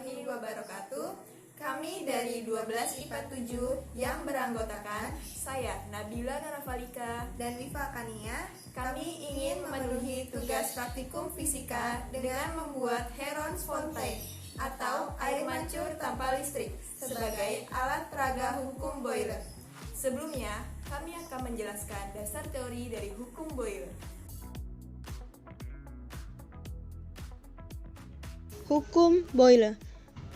warahmatullahi wabarakatuh. Kami dari 12 IPA 7 yang beranggotakan saya Nabila Narafalika dan Viva Kania. Kami ingin memenuhi tugas praktikum fisika dengan membuat Heron Fontaine atau air mancur tanpa listrik sebagai alat peraga hukum Boyle. Sebelumnya, kami akan menjelaskan dasar teori dari hukum Boyle. Hukum Boyle.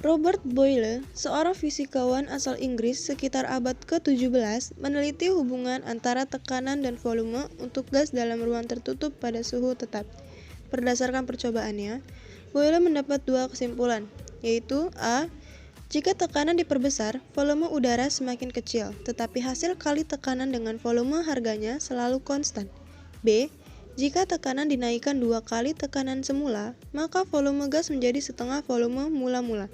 Robert Boyle, seorang fisikawan asal Inggris sekitar abad ke-17, meneliti hubungan antara tekanan dan volume untuk gas dalam ruang tertutup pada suhu tetap. Berdasarkan percobaannya, Boyle mendapat dua kesimpulan, yaitu A. Jika tekanan diperbesar, volume udara semakin kecil, tetapi hasil kali tekanan dengan volume harganya selalu konstan. B. Jika tekanan dinaikkan 2 kali tekanan semula, maka volume gas menjadi setengah volume mula-mula.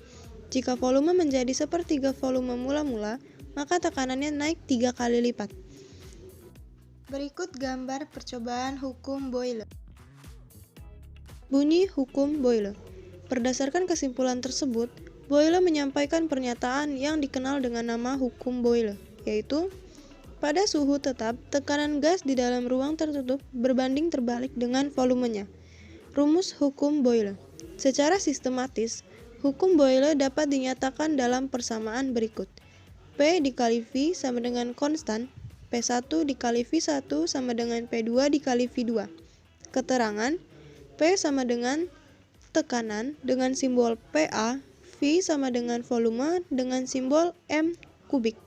Jika volume menjadi sepertiga volume mula-mula, maka tekanannya naik 3 kali lipat. Berikut gambar percobaan hukum Boyle. Bunyi hukum Boyle. Berdasarkan kesimpulan tersebut, Boyle menyampaikan pernyataan yang dikenal dengan nama hukum Boyle, yaitu pada suhu tetap, tekanan gas di dalam ruang tertutup berbanding terbalik dengan volumenya. Rumus hukum Boyle. Secara sistematis, hukum Boyle dapat dinyatakan dalam persamaan berikut. P dikali V sama dengan konstan, P1 dikali V1 sama dengan P2 dikali V2. Keterangan, P sama dengan tekanan dengan simbol PA, V sama dengan volume dengan simbol M kubik.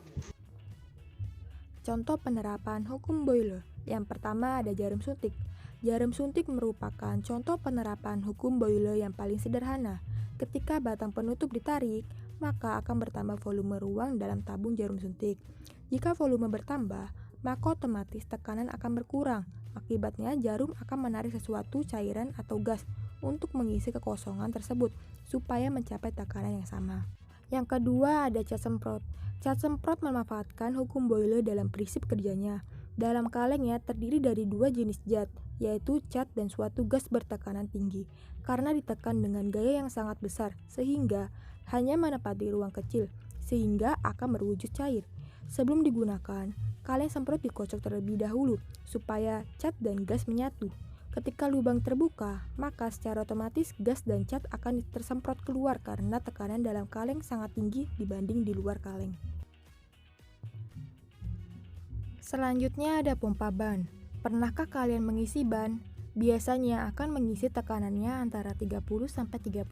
Contoh penerapan hukum Boyle. Yang pertama ada jarum suntik. Jarum suntik merupakan contoh penerapan hukum Boyle yang paling sederhana. Ketika batang penutup ditarik, maka akan bertambah volume ruang dalam tabung jarum suntik. Jika volume bertambah, maka otomatis tekanan akan berkurang. Akibatnya jarum akan menarik sesuatu cairan atau gas untuk mengisi kekosongan tersebut supaya mencapai tekanan yang sama. Yang kedua ada cat semprot. Cat semprot memanfaatkan hukum Boyle dalam prinsip kerjanya. Dalam kalengnya terdiri dari dua jenis zat, yaitu cat dan suatu gas bertekanan tinggi. Karena ditekan dengan gaya yang sangat besar, sehingga hanya menempati ruang kecil, sehingga akan berwujud cair. Sebelum digunakan, kaleng semprot dikocok terlebih dahulu, supaya cat dan gas menyatu. Ketika lubang terbuka, maka secara otomatis gas dan cat akan tersemprot keluar karena tekanan dalam kaleng sangat tinggi dibanding di luar kaleng. Selanjutnya ada pompa ban. Pernahkah kalian mengisi ban? Biasanya akan mengisi tekanannya antara 30-35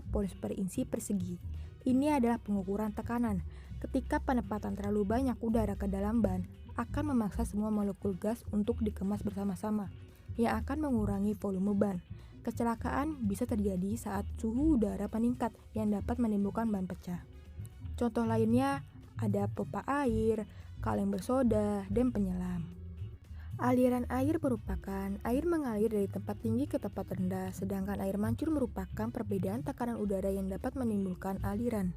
pounds per inci persegi. Ini adalah pengukuran tekanan. Ketika penempatan terlalu banyak udara ke dalam ban, akan memaksa semua molekul gas untuk dikemas bersama-sama, yang akan mengurangi volume ban. Kecelakaan bisa terjadi saat suhu udara meningkat yang dapat menimbulkan ban pecah. Contoh lainnya ada pompa air, kaleng bersoda, dan penyelam. Aliran air merupakan air mengalir dari tempat tinggi ke tempat rendah, sedangkan air mancur merupakan perbedaan tekanan udara yang dapat menimbulkan aliran.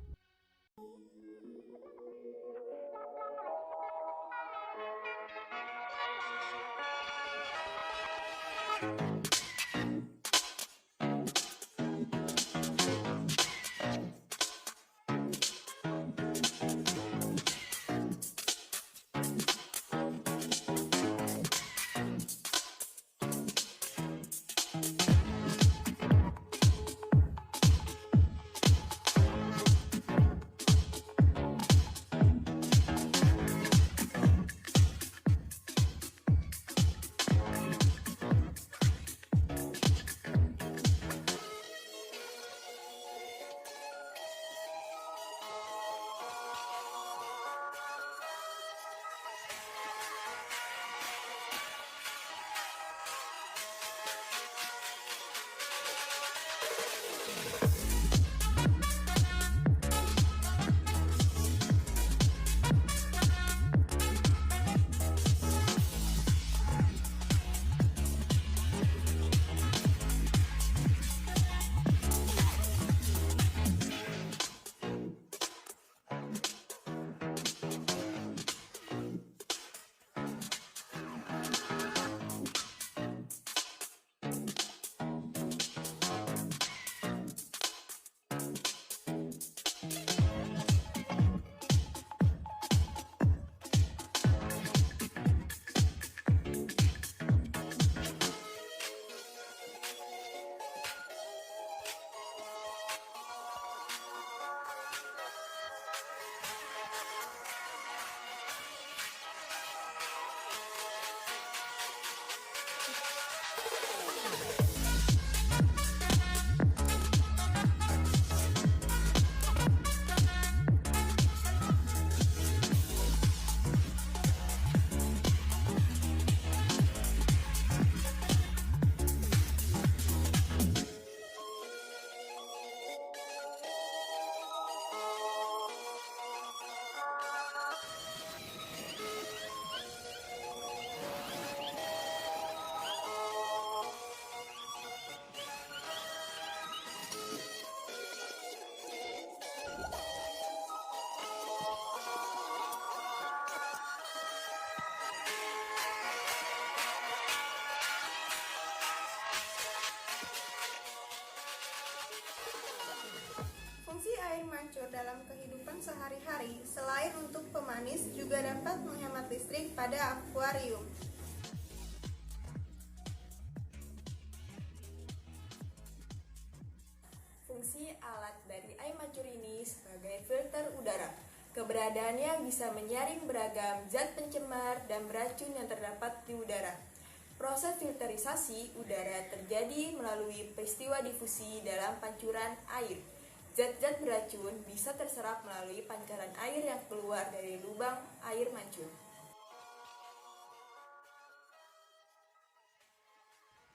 mancur dalam kehidupan sehari-hari, selain untuk pemanis, juga dapat menghemat listrik pada akuarium. Fungsi alat dari air mancur ini sebagai filter udara. Keberadaannya bisa menyaring beragam zat pencemar dan beracun yang terdapat di udara. Proses filterisasi udara terjadi melalui peristiwa difusi dalam pancuran air. Zat-zat beracun bisa terserap melalui pancaran air yang keluar dari lubang air mancur.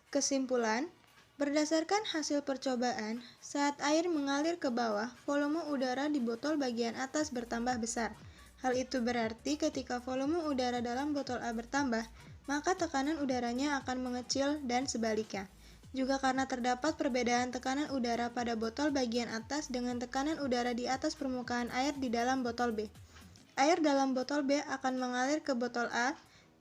Kesimpulan, berdasarkan hasil percobaan, saat air mengalir ke bawah, volume udara di botol bagian atas bertambah besar. Hal itu berarti ketika volume udara dalam botol A bertambah, maka tekanan udaranya akan mengecil dan sebaliknya. Juga karena terdapat perbedaan tekanan udara pada botol bagian atas dengan tekanan udara di atas permukaan air di dalam botol B. Air dalam botol B akan mengalir ke botol A,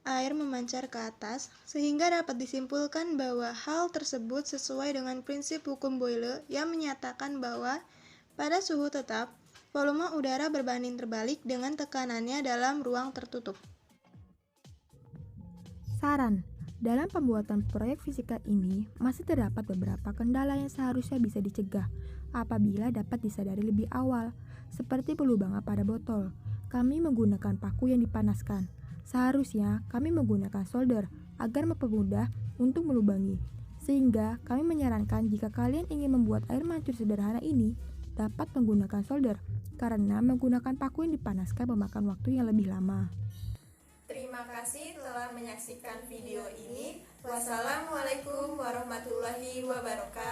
air memancar ke atas, sehingga dapat disimpulkan bahwa hal tersebut sesuai dengan prinsip hukum Boyle yang menyatakan bahwa pada suhu tetap, volume udara berbanding terbalik dengan tekanannya dalam ruang tertutup. Saran, dalam pembuatan proyek fisika ini masih terdapat beberapa kendala yang seharusnya bisa dicegah apabila dapat disadari lebih awal, seperti pelubangan pada botol. Kami menggunakan paku yang dipanaskan. Seharusnya kami menggunakan solder agar mempermudah untuk melubangi. Sehingga kami menyarankan jika kalian ingin membuat air mancur sederhana ini, dapat menggunakan solder, karena menggunakan paku yang dipanaskan memakan waktu yang lebih lama. Terima kasih telah menyaksikan video ini. Wassalamualaikum warahmatullahi wabarakatuh.